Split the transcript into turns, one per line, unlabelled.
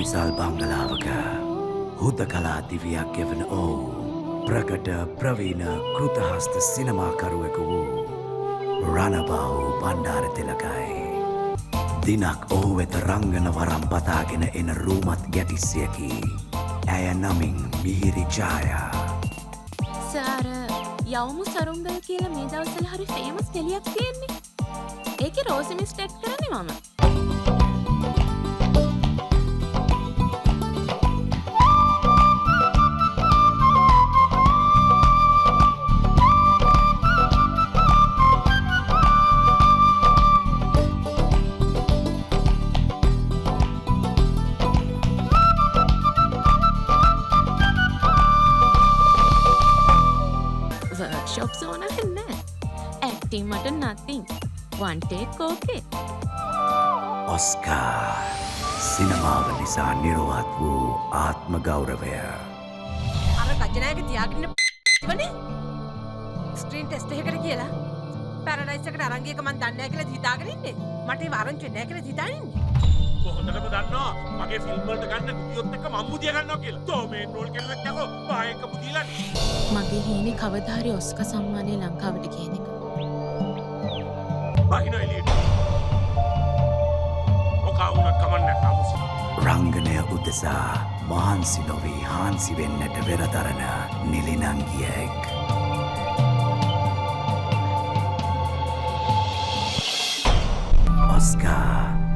විසල් බංගලාවක හුදකලා දිවියක් ගෙවන ඔහු ප්‍රකට ප්‍රවීණ කෘතහස්ත සිනමාකරුවෙකු වූ රණබාහු බණ්ඩාරතිලකයි. දිනක් ඔහු වෙත රංගන වරම් පතාගෙන එන රූමත් ගැටිස්සියකි. ඇය නමින් මිහිරි ජායා.
සාර යවමු සරුංගල කියලා මේ දවස්වල හරි ෆේමස් ටෙලියක් තියෙන්නේ. ඒකේ රෝසි මිස් ටෙක් කරන්නේ මම. Workshops ඕන නැහැ. Acting මට nothing. One take okay.
ඔස්කා සිනමාව නිසා නිර්වත් වූ ආත්ම ගෞරවය.
අර ගජනායක තියාගෙන ඉවනේ. ස්ක්‍රීන් ටෙස්ට් එකකට කියලා. පැරඩයිස් එකට අරන් ගියක මන් දන්නේ නැහැ කියලා හිතාගෙන ඉන්නේ. මට ඒ ආරංචි වෙන්නේ නැහැ කියලා හිතාගෙන ඉන්නේ.
කොහොමදම දන්නවා මගේ ෆිල්ම් වලට ගන්න කුඩියොත් එක්ක මම මුදිය ගන්නවා කියලා. තෝ මේ රෝල් කෙනෙක් යකෝ පායක මුදිලානේ.
මගේ හීනේ කවදා හරි ඔස්කා සම්මානය ලංකාවට ගේන එක.
බහින එළියට. ඔකවුනක් කමන්නේ නැතමුස.
රංගනය උදෙසා මහන්සි නොවී හාන්සි වෙන්නට වෙරදරන නිලිනංගියෙක්. ඔස්කා